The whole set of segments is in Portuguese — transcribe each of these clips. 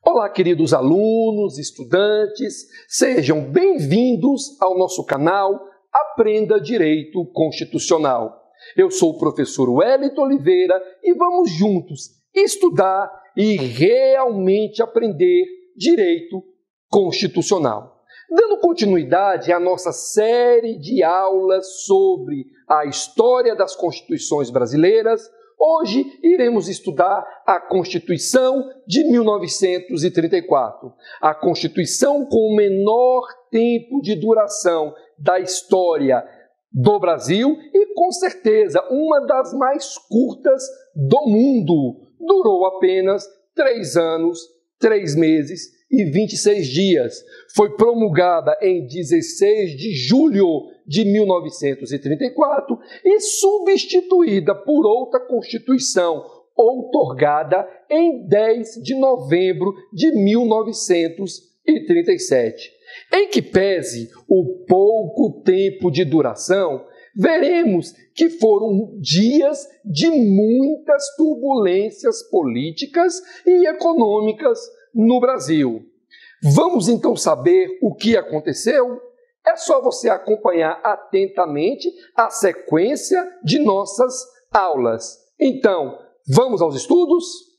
Olá, queridos alunos, estudantes, sejam bem-vindos ao nosso canal Aprenda Direito Constitucional. Eu sou o professor Wellington Oliveira e vamos juntos estudar e realmente aprender direito constitucional. Dando continuidade à nossa série de aulas sobre a história das constituições brasileiras, hoje iremos estudar a Constituição de 1934, a Constituição com o menor tempo de duração da história do Brasil e, com certeza, uma das mais curtas do mundo. Durou apenas 3 anos, 3 meses e 26 dias. Foi promulgada em 16 de julho de 1934 e substituída por outra Constituição, outorgada em 10 de novembro de 1937. Em que pese o pouco tempo de duração, veremos que foram dias de muitas turbulências políticas e econômicas no Brasil. Vamos então saber o que aconteceu? É só você acompanhar atentamente a sequência de nossas aulas. Então, vamos aos estudos?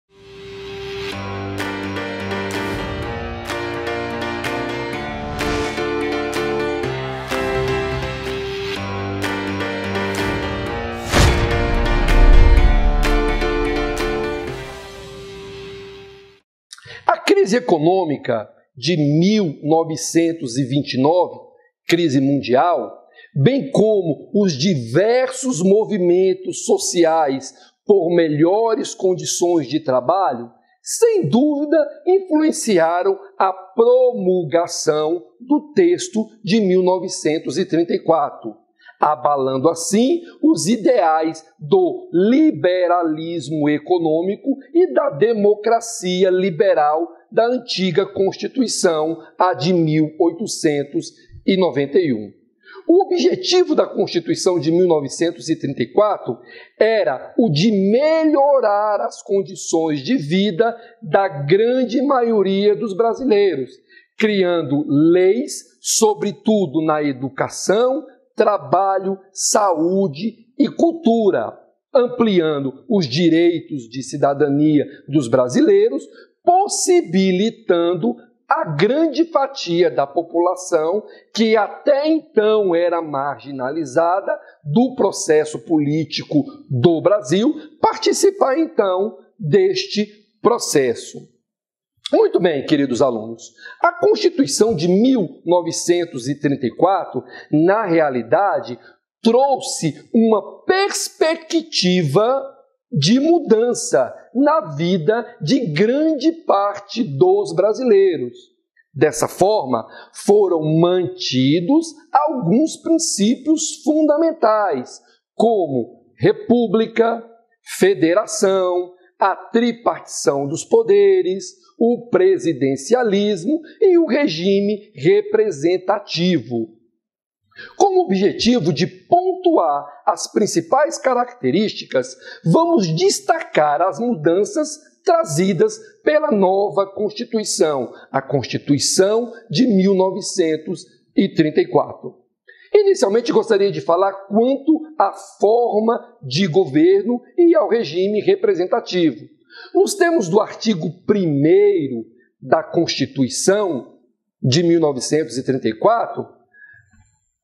A crise econômica de 1929, crise mundial, bem como os diversos movimentos sociais por melhores condições de trabalho, sem dúvida influenciaram a promulgação do texto de 1934, abalando assim os ideais do liberalismo econômico e da democracia liberal da antiga Constituição, a de 1891. O objetivo da Constituição de 1934 era o de melhorar as condições de vida da grande maioria dos brasileiros, criando leis, sobretudo na educação, trabalho, saúde e cultura, ampliando os direitos de cidadania dos brasileiros, possibilitando a grande fatia da população que até então era marginalizada do processo político do Brasil participar então deste processo. Muito bem, queridos alunos, a Constituição de 1934, na realidade, trouxe uma perspectiva de mudança na vida de grande parte dos brasileiros. Dessa forma, foram mantidos alguns princípios fundamentais, como república, federação, a tripartição dos poderes, o presidencialismo e o regime representativo. Com o objetivo de pontuar as principais características, vamos destacar as mudanças trazidas pela nova Constituição, a Constituição de 1934. Inicialmente, gostaria de falar quanto à forma de governo e ao regime representativo. Nos termos do artigo 1º da Constituição de 1934,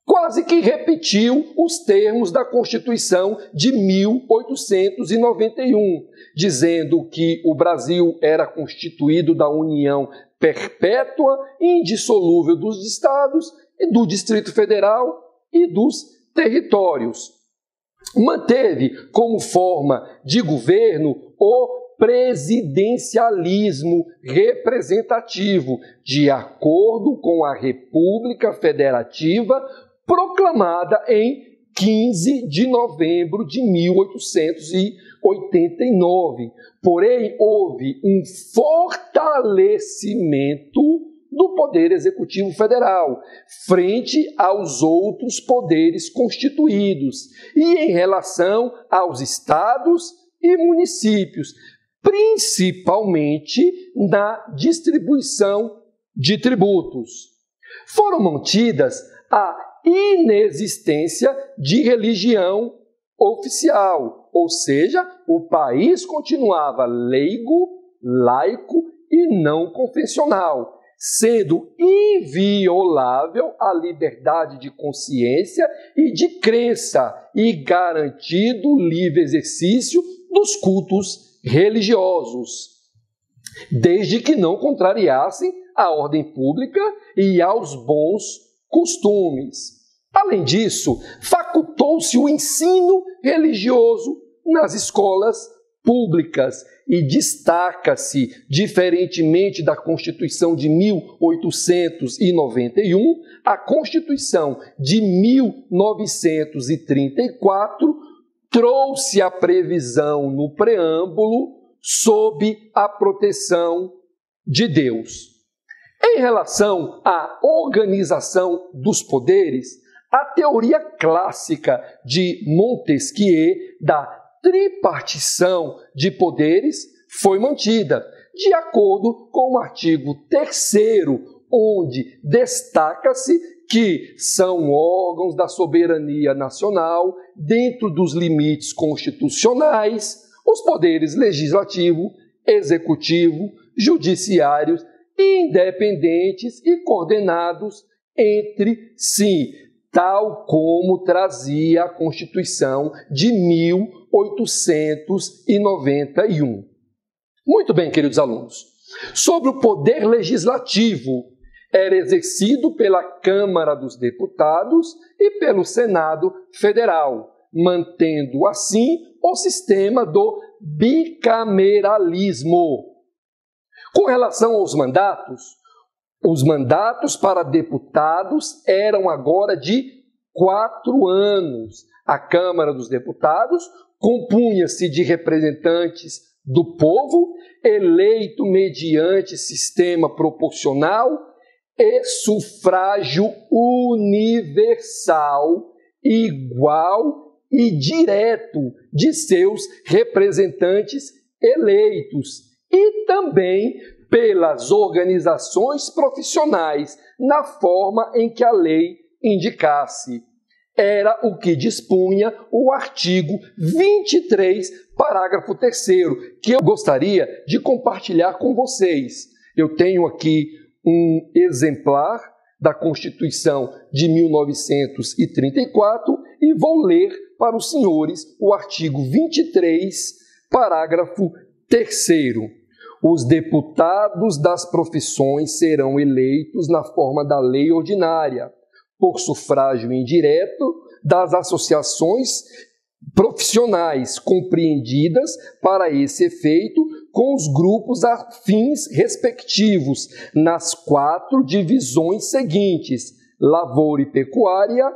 quase que repetiu os termos da Constituição de 1891, dizendo que o Brasil era constituído da união perpétua e indissolúvel dos estados e do Distrito Federal e dos territórios. Manteve como forma de governo o presidencialismo representativo, de acordo com a República Federativa proclamada em 15 de novembro de 1889. Porém, houve um fortalecimento do Poder Executivo Federal frente aos outros poderes constituídos e em relação aos estados e municípios, principalmente na distribuição de tributos. Foram mantidas a inexistência de religião oficial, ou seja, o país continuava leigo, laico e não confessional, sendo inviolável a liberdade de consciência e de crença e garantido o livre exercício dos cultos religiosos, desde que não contrariassem a ordem pública e aos bons costumes. Além disso, facultou-se o ensino religioso nas escolas públicas e destaca-se, diferentemente da Constituição de 1891, a Constituição de 1934 trouxe a previsão no preâmbulo sob a proteção de Deus. Em relação à organização dos poderes, a teoria clássica de Montesquieu da tripartição de poderes foi mantida, de acordo com o artigo 3º, onde destaca-se que são órgãos da soberania nacional, dentro dos limites constitucionais, os poderes legislativo, executivo, judiciários, independentes e coordenados entre si, tal como trazia a Constituição de 1891. Muito bem, queridos alunos. Sobre o poder legislativo, era exercido pela Câmara dos Deputados e pelo Senado Federal, mantendo assim o sistema do bicameralismo. Com relação aos mandatos, os mandatos para deputados eram agora de 4 anos. A Câmara dos Deputados compunha-se de representantes do povo, eleito mediante sistema proporcional e sufrágio universal, igual e direto de seus representantes eleitos, e também pelas organizações profissionais, na forma em que a lei indicasse. Era o que dispunha o artigo 23, parágrafo 3º, que eu gostaria de compartilhar com vocês. Eu tenho aqui um exemplar da Constituição de 1934 e vou ler para os senhores o artigo 23, parágrafo 3º. Os deputados das profissões serão eleitos na forma da lei ordinária, por sufrágio indireto das associações profissionais compreendidas para esse efeito com os grupos afins respectivos nas 4 divisões seguintes: lavoura e pecuária,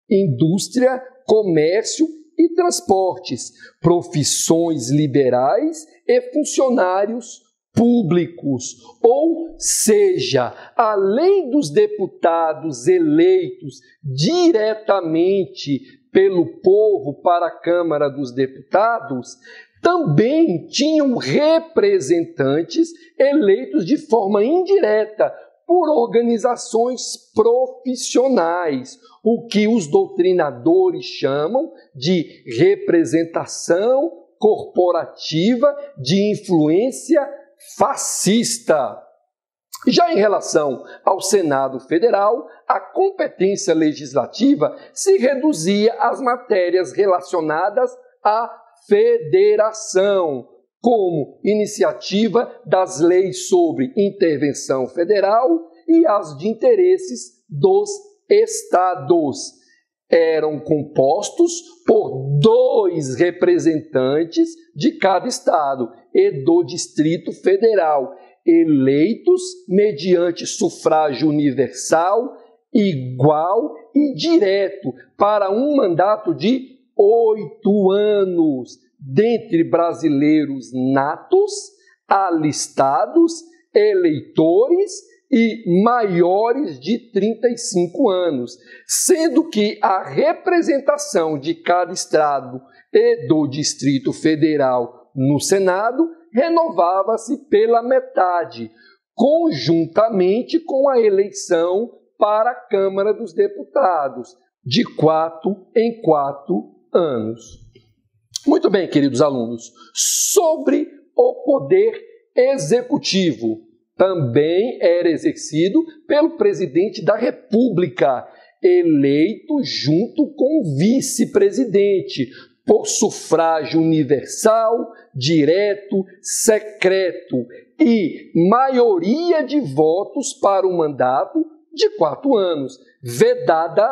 indústria, comércio e transportes, profissões liberais e funcionários públicos. Ou seja, além dos deputados eleitos diretamente pelo povo para a Câmara dos Deputados, também tinham representantes eleitos de forma indireta por organizações profissionais, o que os doutrinadores chamam de representação corporativa de influência fascista. Já em relação ao Senado Federal, a competência legislativa se reduzia às matérias relacionadas à federação, como iniciativa das leis sobre intervenção federal e as de interesses dos estados. Eram compostos por 2 representantes de cada estado e do Distrito Federal, eleitos mediante sufrágio universal, igual e direto, para um mandato de 8 anos, dentre brasileiros natos, alistados, eleitores e maiores de 35 anos, sendo que a representação de cada estado e do Distrito Federal no Senado renovava-se pela metade, conjuntamente com a eleição para a Câmara dos Deputados, de 4 em 4 anos. Muito bem, queridos alunos, sobre o poder executivo, também era exercido pelo presidente da República, eleito junto com o vice-presidente, por sufrágio universal, direto, secreto e maioria de votos para um mandato de 4 anos, vedada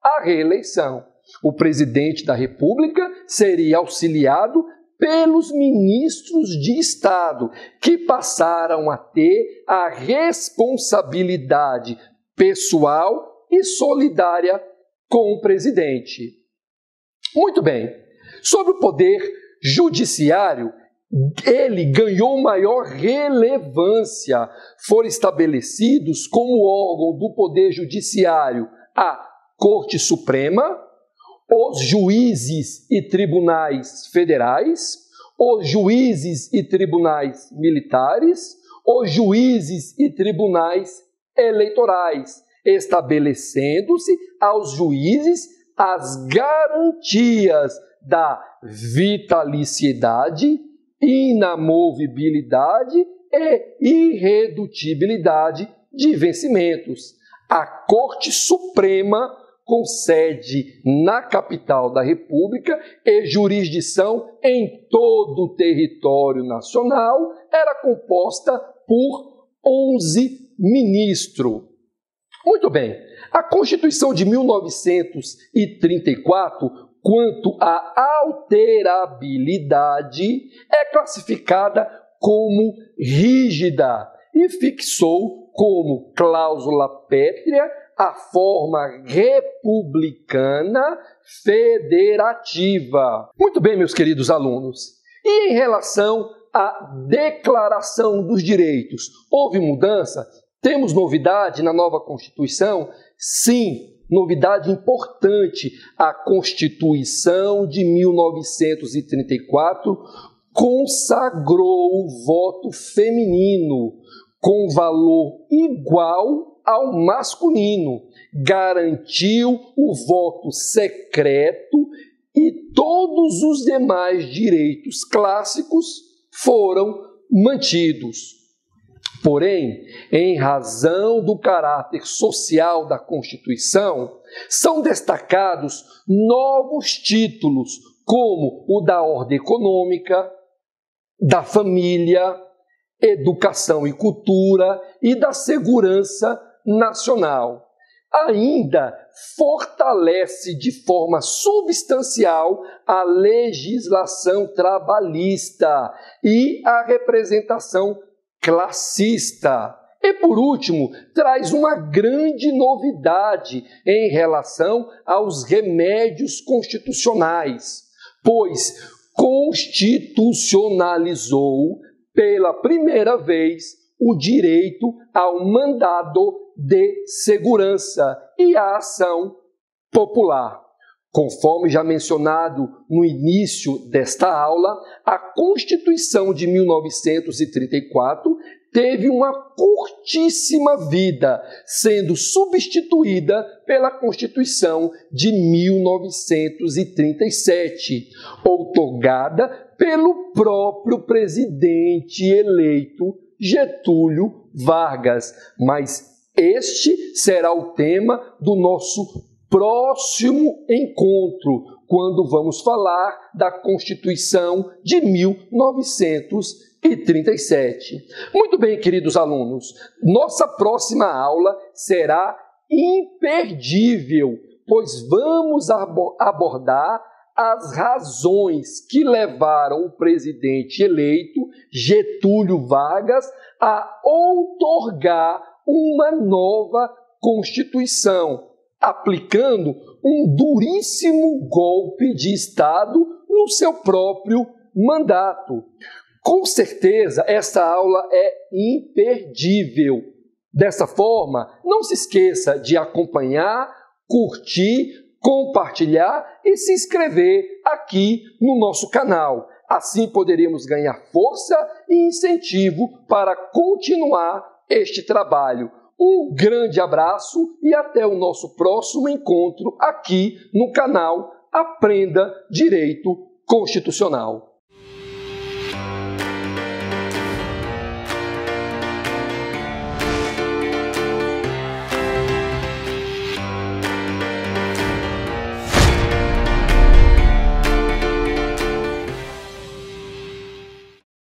a reeleição. O presidente da República seria auxiliado pelos ministros de Estado, que passaram a ter a responsabilidade pessoal e solidária com o presidente. Muito bem. Sobre o poder judiciário, ele ganhou maior relevância. Foram estabelecidos como órgão do poder judiciário a Corte Suprema, os juízes e tribunais federais, os juízes e tribunais militares, os juízes e tribunais eleitorais, estabelecendo-se aos juízes as garantias da vitaliciedade, inamovibilidade e irredutibilidade de vencimentos. A Corte Suprema, com sede na capital da República e jurisdição em todo o território nacional, era composta por 11 ministros. Muito bem, a Constituição de 1934, quanto à alterabilidade, é classificada como rígida e fixou como cláusula pétrea a forma republicana federativa. Muito bem, meus queridos alunos. E em relação à Declaração dos Direitos, houve mudança? Temos novidade na nova Constituição? Sim, novidade importante. A Constituição de 1934 consagrou o voto feminino com valor igual ao masculino, garantiu o voto secreto e todos os demais direitos clássicos foram mantidos. Porém, em razão do caráter social da Constituição, são destacados novos títulos, como o da ordem econômica, da família, educação e cultura e da segurança nacional. Ainda fortalece de forma substancial a legislação trabalhista e a representação classista. E, por último, traz uma grande novidade em relação aos remédios constitucionais, pois constitucionalizou pela primeira vez o direito ao mandado de segurança e à ação popular. Conforme já mencionado no início desta aula, a Constituição de 1934 teve uma curtíssima vida, sendo substituída pela Constituição de 1937, outorgada pelo próprio presidente eleito Getúlio Vargas. Mas este será o tema do nosso próximo encontro, quando vamos falar da Constituição de 1937. Muito bem, queridos alunos, nossa próxima aula será imperdível, pois vamos abordar as razões que levaram o presidente eleito Getúlio Vargas a outorgar uma nova Constituição, aplicando um duríssimo golpe de Estado no seu próprio mandato. Com certeza, essa aula é imperdível. Dessa forma, não se esqueça de acompanhar, curtir, compartilhar e se inscrever aqui no nosso canal. Assim poderemos ganhar força e incentivo para continuar este trabalho. Um grande abraço e até o nosso próximo encontro aqui no canal Aprenda Direito Constitucional.